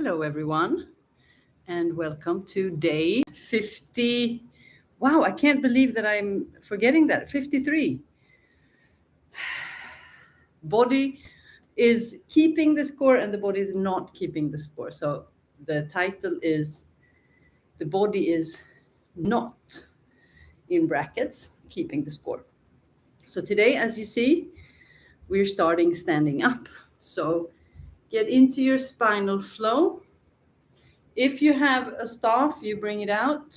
Hello, everyone, and welcome to day 50. Wow, I can't believe that I'm forgetting that. 53. Body is keeping the score, and the body is not keeping the score. So the title is The Body is Not, in brackets, keeping the score. So today, as you see, we're starting standing up. So get into your spinal flow. If you have a staff, you bring it out.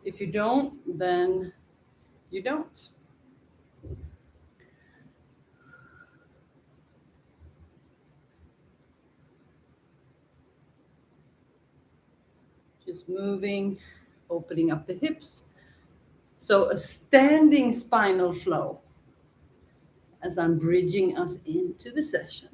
If you don't, then you don't. Just moving, opening up the hips. So a standing spinal flow as I'm bridging us into the session.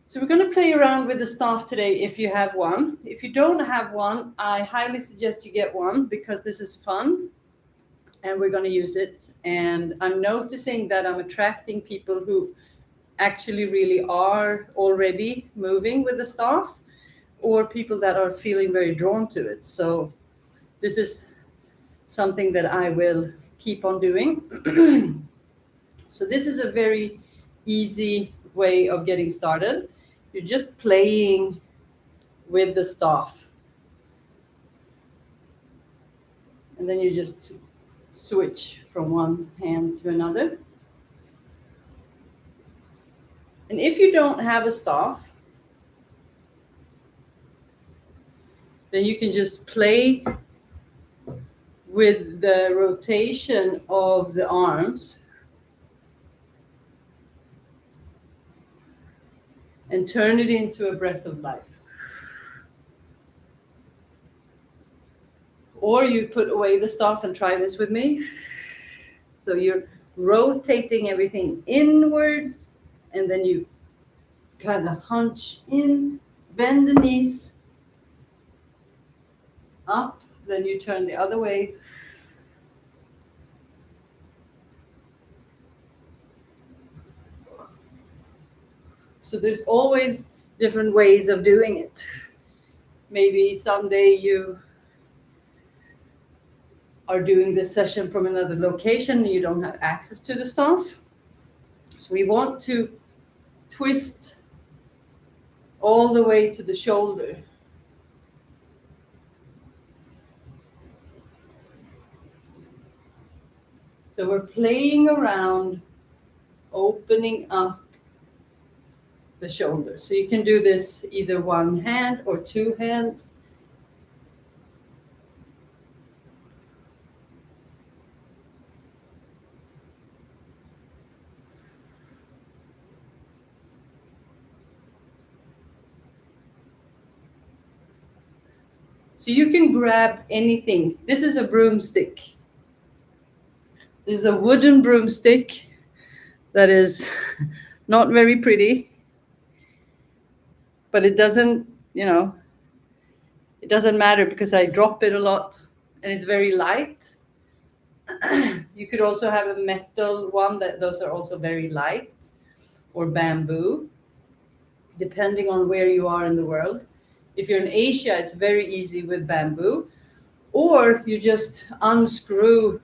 So we're going to play around with the staff today if you have one. If you don't have one, I highly suggest you get one because this is fun and we're going to use it. And I'm noticing that I'm attracting people who actually really are already moving with the staff, or people that are feeling very drawn to it. So this is something that I will keep on doing. So this is a very easy way of getting started. You're just playing with the staff. And then you just switch from one hand to another. And if you don't have a staff, then you can just play with the rotation of the arms and turn it into a breath of life. Or you put away the staff and try this with me. So you're rotating everything inwards, and then you kind of hunch in, bend the knees, up, then you turn the other way. So there's always different ways of doing it. Maybe someday you are doing this session from another location and you don't have access to the staff. So we want to twist all the way to the shoulder. So we're playing around, opening up the shoulder. So you can do this either one hand or two hands. So you can grab anything. This is a broomstick. This is a wooden broomstick that is not very pretty, but it doesn't matter because I drop it a lot and it's very light. You could also have a metal one, those are also very light, or bamboo, depending on where you are in the world. If you're in Asia, it's very easy with bamboo, or you just unscrew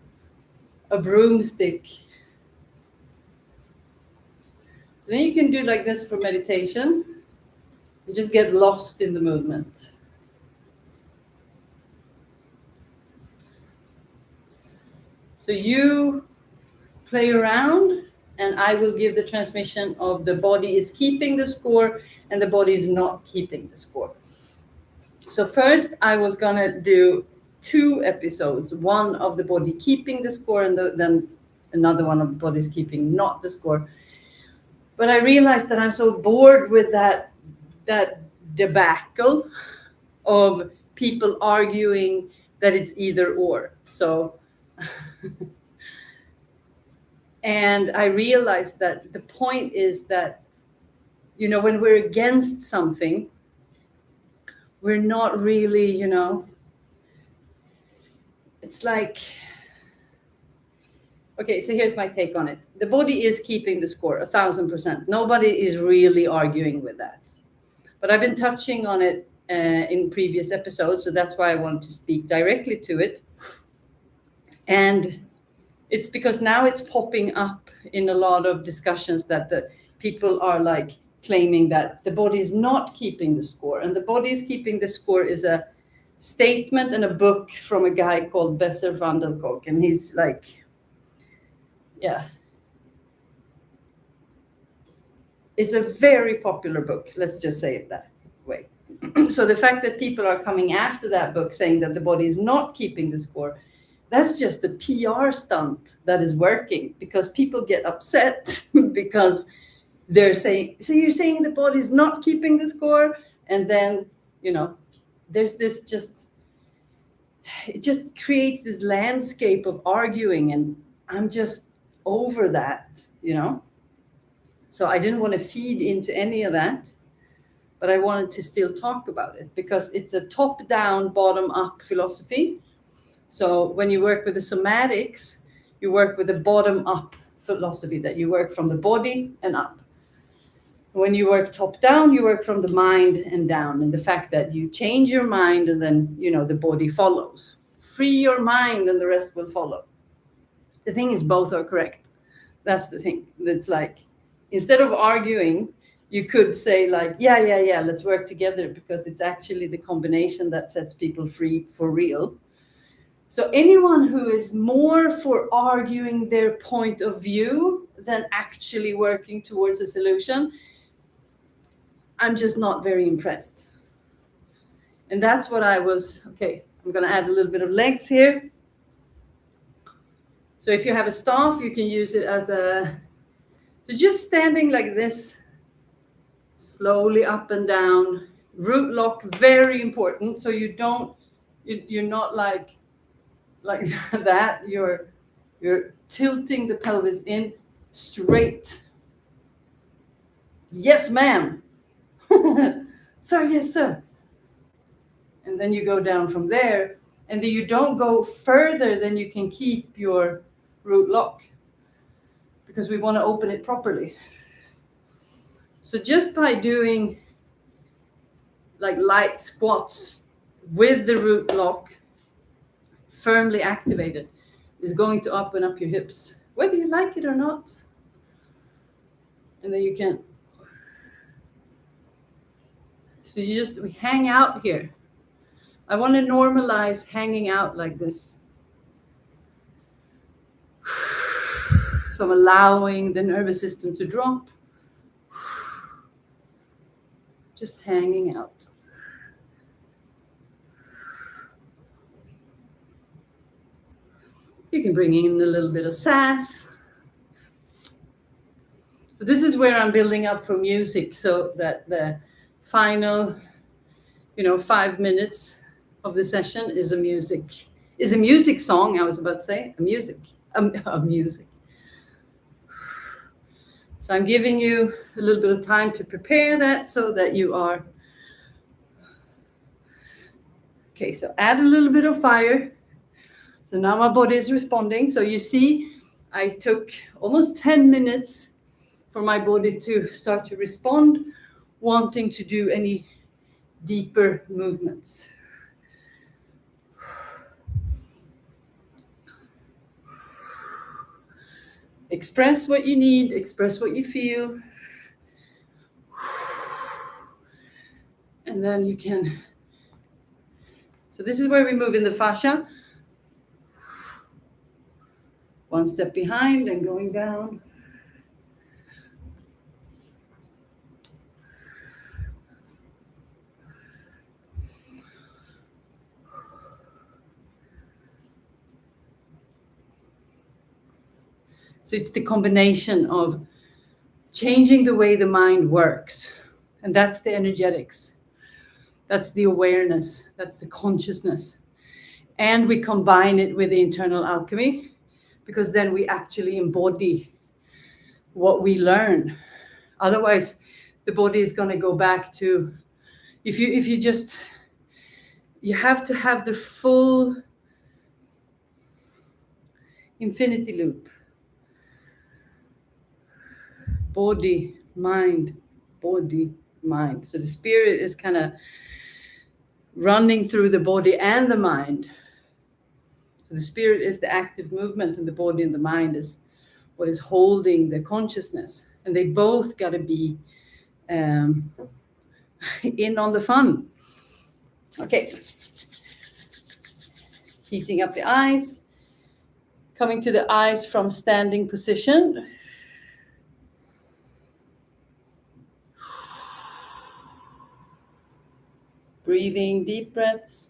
a broomstick. So then you can do like this for meditation. You just get lost in the movement. So you play around and I will give the transmission of the body is keeping the score and the body is not keeping the score. So first I was going to do 2 episodes, one of the body keeping the score and then another one of the body's keeping not the score. But I realized that I'm so bored with that debacle of people arguing that it's either or. So and I realized that the point is that, when we're against something, we're not really, it's like, okay, so here's my take on it. The body is keeping the score 1,000%. Nobody is really arguing with that. But I've been touching on it in previous episodes, so that's why I wanted to speak directly to it. And it's because now it's popping up in a lot of discussions that the people are like claiming that the body is not keeping the score. And the body is keeping the score is a statement and a book from a guy called Besser van der Kolk. And he's like, yeah. It's a very popular book. Let's just say it that way. So the fact that people are coming after that book saying that the body is not keeping the score, that's just a PR stunt that is working, because people get upset because they're saying, so you're saying the body is not keeping the score? And then, there's this it just creates this landscape of arguing, and I'm just over that, So I didn't want to feed into any of that, but I wanted to still talk about it because it's a top-down, bottom-up philosophy. So when you work with the somatics, you work with a bottom-up philosophy, that you work from the body and up. When you work top-down, you work from the mind and down, and the fact that you change your mind and then, the body follows. Free your mind and the rest will follow. The thing is, both are correct. That's the thing. It's like, instead of arguing, you could say like, yeah, let's work together, because it's actually the combination that sets people free for real. So anyone who is more for arguing their point of view than actually working towards a solution, I'm just not very impressed. And that's what I'm going to add a little bit of legs here. So if you have a staff, you can use it as so just standing like this, slowly up and down, root lock, very important. So you're not like that. You're tilting the pelvis in straight. Yes, ma'am. Sir, yes, sir. And then you go down from there, and then you don't go further than you can keep your root lock, because we want to open it properly. So just by doing like light squats with the root lock firmly activated is going to open up your hips, whether you like it or not. And then you can, so we hang out here. I want to normalize hanging out like this. So I'm allowing the nervous system to drop. Just hanging out. You can bring in a little bit of sass. So this is where I'm building up for music, so that the final, 5 minutes of the session is a music song. I was about to say a music. So I'm giving you a little bit of time to prepare that, so that you are. Okay, so add a little bit of fire. So now my body is responding. So you see, I took almost 10 minutes for my body to start to respond, wanting to do any deeper movements. Express what you need, express what you feel. And then you can. So this is where we move in the fascia. One step behind and going down. So it's the combination of changing the way the mind works. And that's the energetics. That's the awareness. That's the consciousness. And we combine it with the internal alchemy, because then we actually embody what we learn. Otherwise, the body is going to go back to, if you just you have to have the full infinity loop. Body, mind, body, mind. So the spirit is kind of running through the body and the mind. So the spirit is the active movement, and the body and the mind is what is holding the consciousness. And they both got to be in on the fun. Okay. Heating up the eyes. Coming to the eyes from standing position. Breathing deep breaths.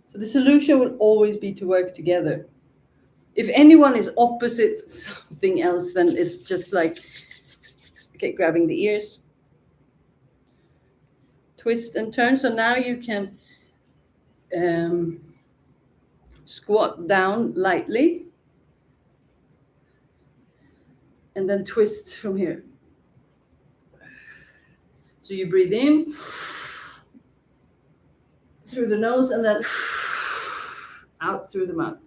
So the solution will always be to work together. If anyone is opposite something else, then it's just like, okay, grabbing the ears. Twist and turn. So now you can squat down lightly. And then twist from here. So you breathe in through the nose and then out through the mouth.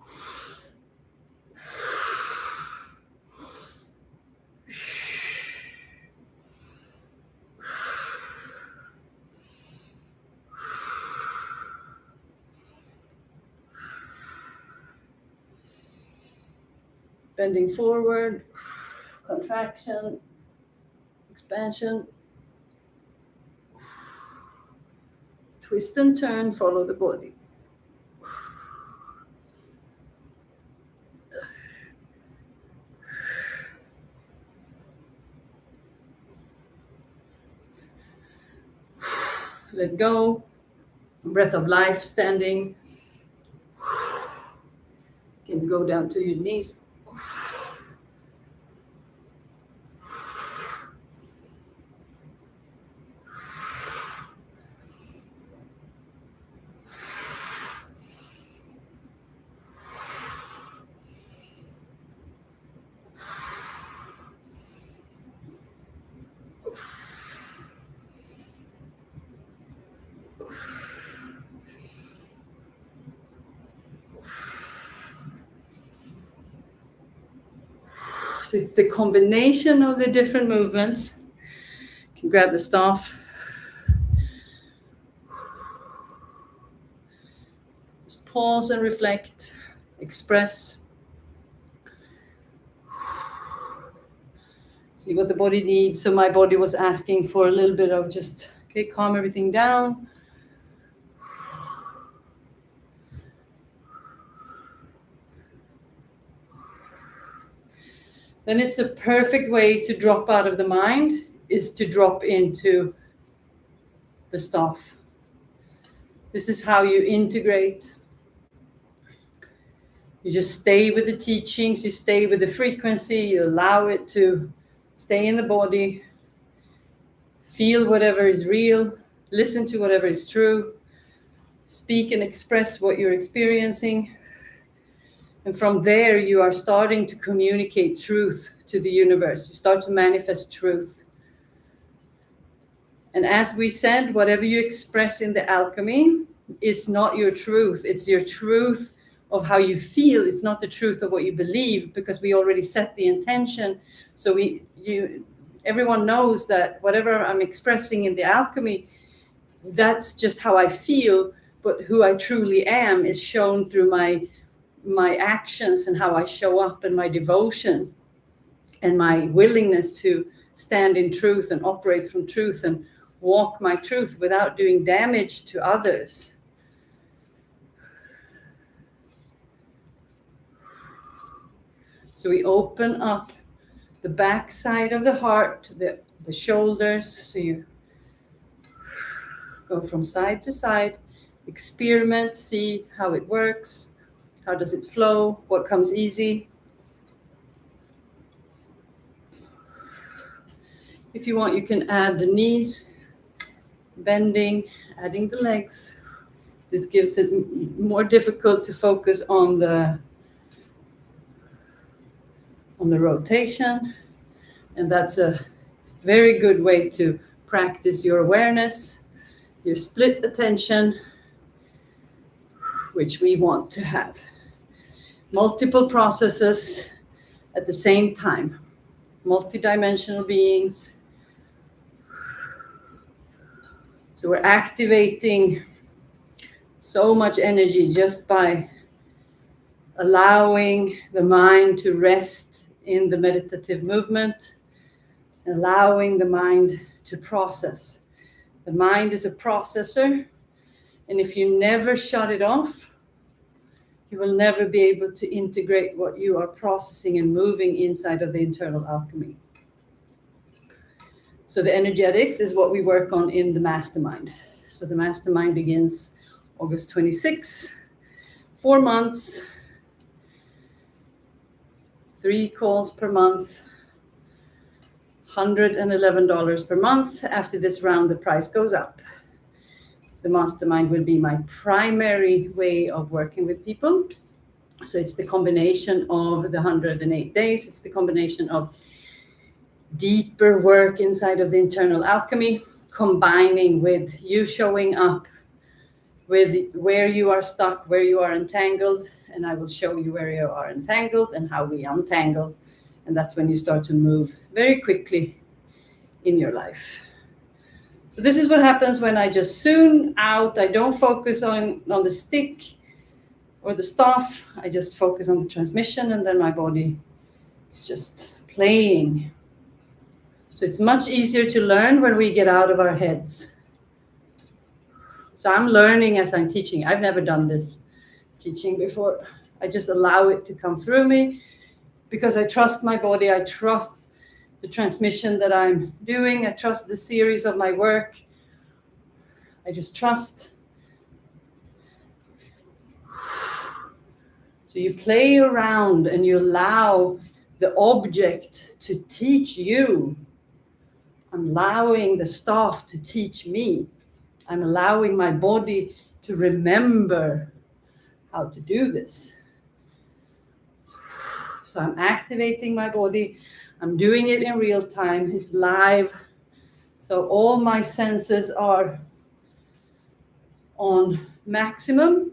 Bending forward, contraction, expansion. Twist and turn, follow the body. Let go. Breath of life, standing. You can go down to your knees. So it's the combination of the different movements. You can grab the staff. Just pause and reflect, express. See what the body needs. So my body was asking for a little bit of just, okay, calm everything down. Then it's the perfect way to drop out of the mind is to drop into the staff. This is how you integrate. You just stay with the teachings, you stay with the frequency, you allow it to stay in the body, feel whatever is real, listen to whatever is true, speak and express what you're experiencing. And from there, you are starting to communicate truth to the universe. You start to manifest truth. And as we said, whatever you express in the alchemy is not your truth. It's your truth of how you feel. It's not the truth of what you believe, because we already set the intention. So everyone knows that whatever I'm expressing in the alchemy, that's just how I feel. But who I truly am is shown through my actions and how I show up, and my devotion and my willingness to stand in truth and operate from truth and walk my truth without doing damage to others. So we open up the back side of the heart, the shoulders. So you go from side to side, experiment, see how it works. How does it flow? What comes easy? If you want, you can add the knees, bending, adding the legs. This gives it more difficult to focus on the rotation. And that's a Very good way to practice your awareness, your split attention, which we want to have. Multiple processes at the same time, multidimensional beings. So we're activating so much energy just by allowing the mind to rest in the meditative movement, allowing the mind to process. The mind is a processor, and if you never shut it off, you will never be able to integrate what you are processing and moving inside of the internal alchemy. So the energetics is what we work on in the mastermind. So the mastermind begins August 26, 4 months, 3 calls per month, $111 per month. After this round, the price goes up. The mastermind will be my primary way of working with people. So it's the combination of the 108 days. It's the combination of deeper work inside of the internal alchemy, combining with you showing up with where you are stuck, where you are entangled, and I will show you where you are entangled and how we untangle. And that's when you start to move very quickly in your life. So this is what happens when I just zoom out. I don't focus on the stick or the staff. I just focus on the transmission, and then my body is just playing. So it's much easier to learn when we get out of our heads. So I'm learning as I'm teaching. I've never done this teaching before. I just allow it to come through me because I trust my body. I trust the transmission that I'm doing. I trust the series of my work. I just trust. So you play around and you allow the object to teach you. I'm allowing the staff to teach me. I'm allowing my body to remember how to do this. So I'm activating my body. I'm doing it in real time. It's live. So all my senses are on maximum.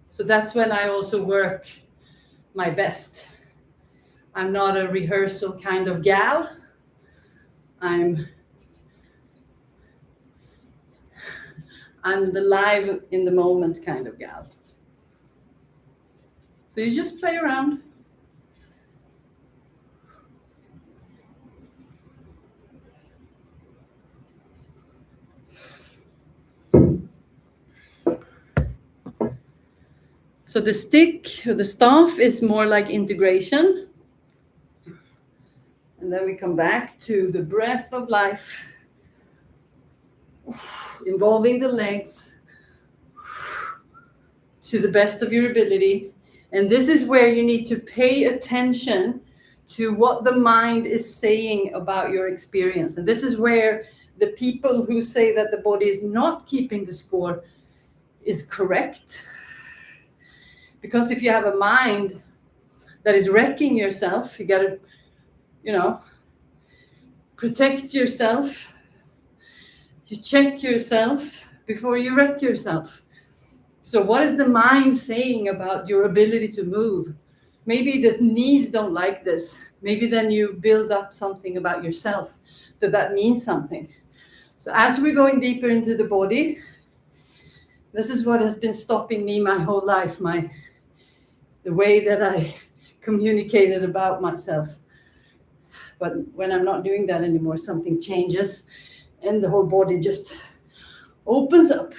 So that's when I also work my best. I'm not a rehearsal kind of gal. I'm the live in the moment kind of gal. So you just play around. So the stick or the staff is more like integration. And then we come back to the breath of life, involving the legs to the best of your ability. And this is where you need to pay attention to what the mind is saying about your experience. And this is where the people who say that the body is not keeping the score is correct. Because if you have a mind that is wrecking yourself, you got to, protect yourself. You check yourself before you wreck yourself. So what is the mind saying about your ability to move? Maybe the knees don't like this. Maybe then you build up something about yourself that means something. So as we're going deeper into the body, this is what has been stopping me my whole life, the way that I communicated about myself. But when I'm not doing that anymore, something changes and the whole body just opens up.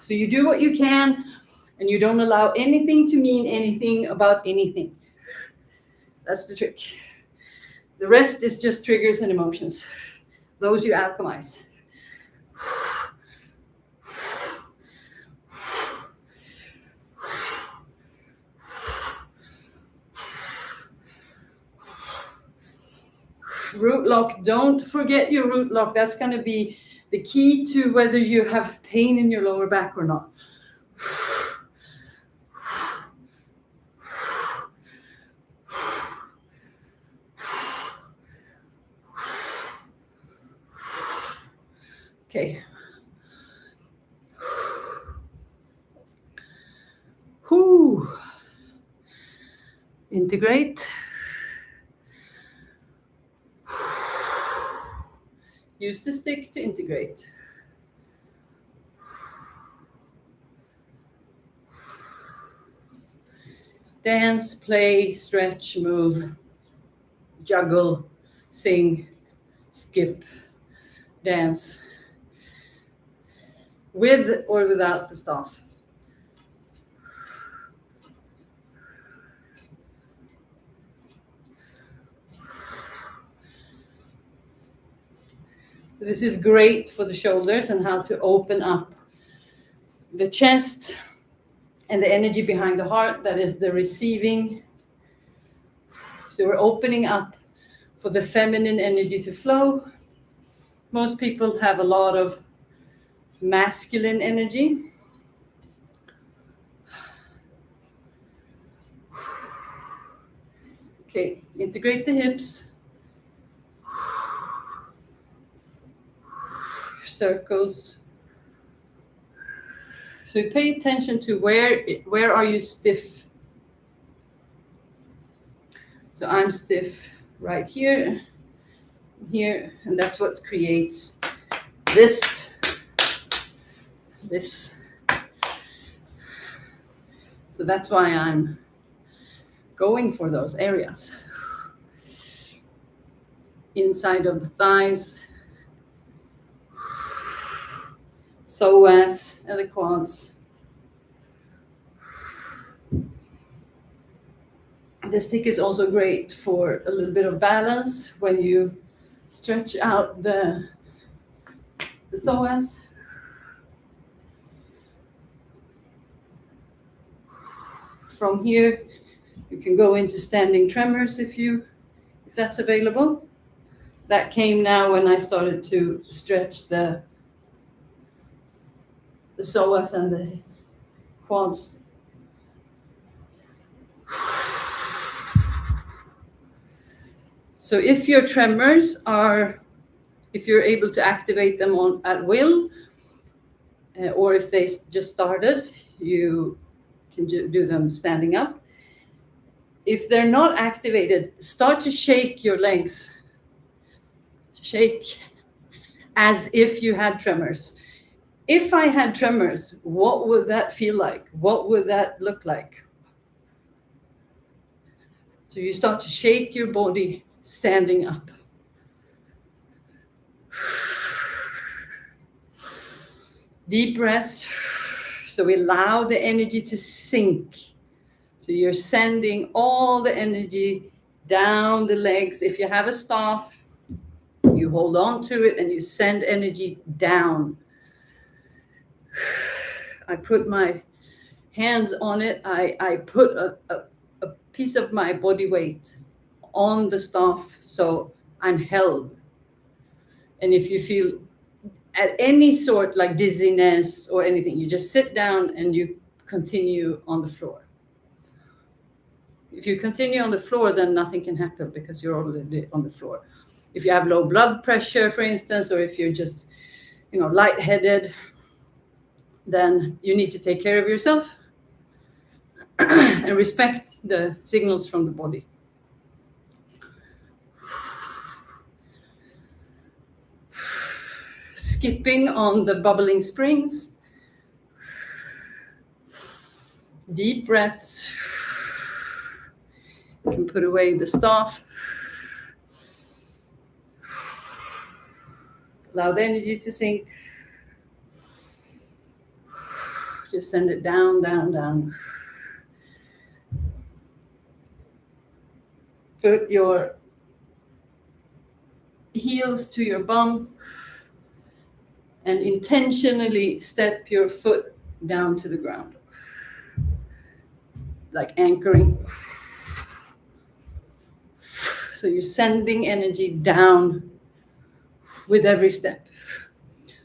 So you do what you can and you don't allow anything to mean anything about anything. That's the trick. The rest is just triggers and emotions. Those you alchemize. Root lock, don't forget your root lock. That's going to be the key to whether you have pain in your lower back or not. Okay. Whoo. Integrate. Use the stick to integrate. Dance, play, stretch, move, juggle, sing, skip, dance, with or without the staff. So this is great for the shoulders and how to open up the chest and the energy behind the heart, that is the receiving. So we're opening up for the feminine energy to flow. Most people have a lot of masculine energy. Okay, integrate the hips. Circles. So pay attention to where are you stiff. So I'm stiff right here, and that's what creates this. So that's why I'm going for those areas. Inside of the thighs, psoas, and the quads. The stick is also great for a little bit of balance when you stretch out the psoas. From here, you can go into standing tremors if that's available. That came now when I started to stretch the psoas and the quads. So if your tremors if you're able to activate them at will, or if they just started, you can do them standing up. If they're not activated, start to shake your legs. Shake as if you had tremors. If I had tremors, what would that feel like? What would that look like? So you start to shake your body standing up. Deep breaths. So we allow the energy to sink. So you're sending all the energy down the legs. If you have a staff, you hold on to it and you send energy down. I put my hands on it. I put a piece of my body weight on the staff, so I'm held. And if you feel at any sort like dizziness or anything, you just sit down and you continue on the floor. If you continue on the floor, then nothing can happen because you're already on the floor. If you have low blood pressure, for instance, or if you're just, lightheaded, then you need to take care of yourself and respect the signals from the body. Skipping on the bubbling springs. Deep breaths. You can put away the staff. Allow the energy to sink. Just send it down, down, down. Put your heels to your bum and intentionally step your foot down to the ground. Like anchoring. So you're sending energy down with every step.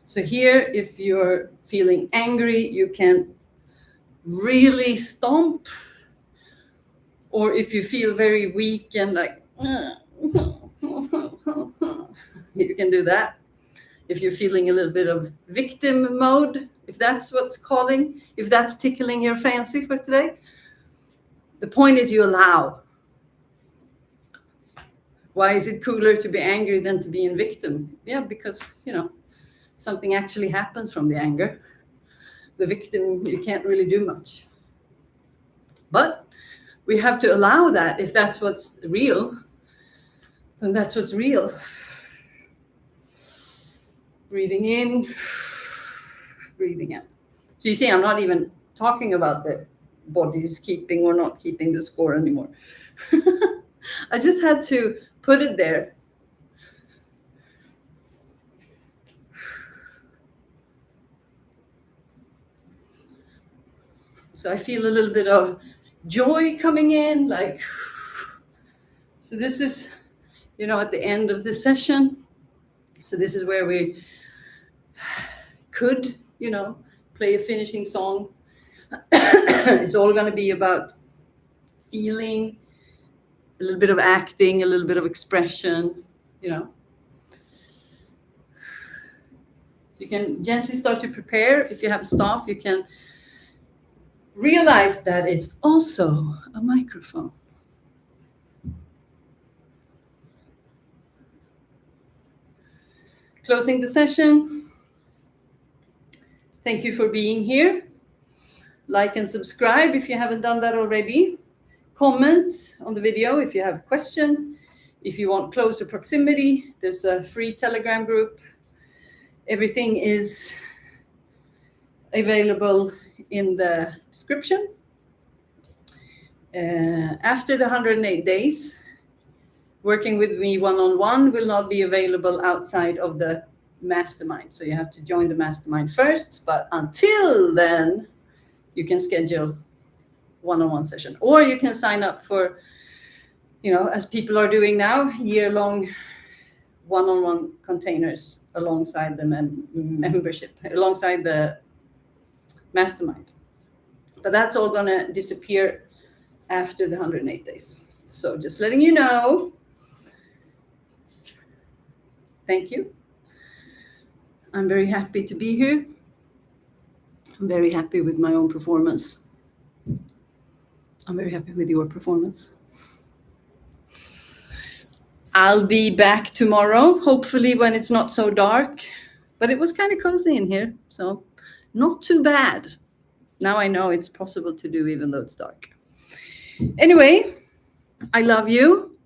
So here, if you're feeling angry, you can really stomp. Or if you feel very weak and like, you can do that. if you're feeling a little bit of victim mode, if that's what's calling, if that's tickling your fancy for today. The point is you allow. Why is it cooler to be angry than to be in victim? Yeah, because, something actually happens from the anger. The victim, you can't really do much. But we have to allow that. If that's what's real, then that's what's real. Breathing in, breathing out. So you see, I'm not even talking about the body's keeping or not keeping the score anymore. I just had to put it there. So I feel a little bit of joy coming in, like, so this is, at the end of the session. So this is where we could, play a finishing song. It's all going to be about feeling, a little bit of acting, a little bit of expression, So you can gently start to prepare. If you have staff, you can realize that it's also a microphone. Closing the session. Thank you for being here. Like and subscribe if you haven't done that already. Comment on the video if you have a question. If you want closer proximity, there's a free Telegram group. Everything is available in the description. After the 108 days, working with me one-on-one will not be available outside of the mastermind. So you have to join the mastermind first. But until then, you can schedule one-on-one session. Or you can sign up for, as people are doing now, year-long one-on-one containers alongside the membership, alongside the mastermind. But that's all going to disappear after the 108 days. So just letting you know. Thank you. I'm very happy to be here. I'm very happy with my own performance. I'm very happy with your performance. I'll be back tomorrow, hopefully when it's not so dark. But it was kind of cozy in here, so not too bad. Now I know it's possible to do even though it's dark. Anyway, I love you.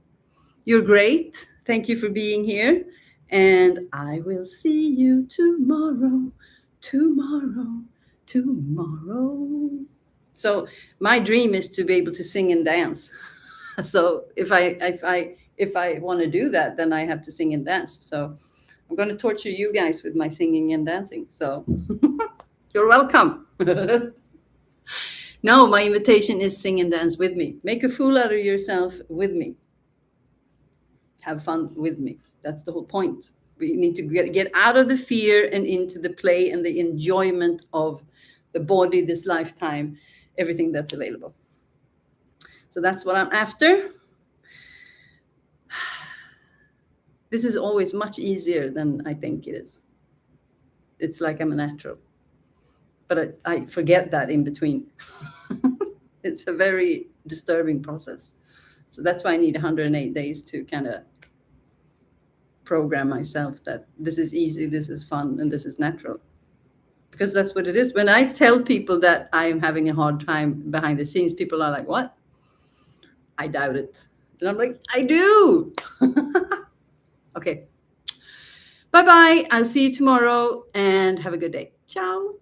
You're great. Thank you for being here. And I will see you tomorrow. So my dream is to be able to sing and dance. So if I want to do that, then I have to sing and dance. So I'm going to torture you guys with my singing and dancing. So you're welcome. No, my invitation is sing and dance with me. Make a fool out of yourself with me. Have fun with me. That's the whole point. We need to get out of the fear and into the play and the enjoyment of the body, this lifetime, everything that's available. So that's what I'm after. This is always much easier than I think it is. It's like I'm a natural. But I forget that in between. It's a very disturbing process. So that's why I need 108 days to kind of program myself that this is easy, this is fun, and this is natural. Because that's what it is. When I tell people that I'm having a hard time behind the scenes, people are like, what? I doubt it. And I'm like, I do. Okay. Bye-bye. I'll see you tomorrow and have a good day. Ciao.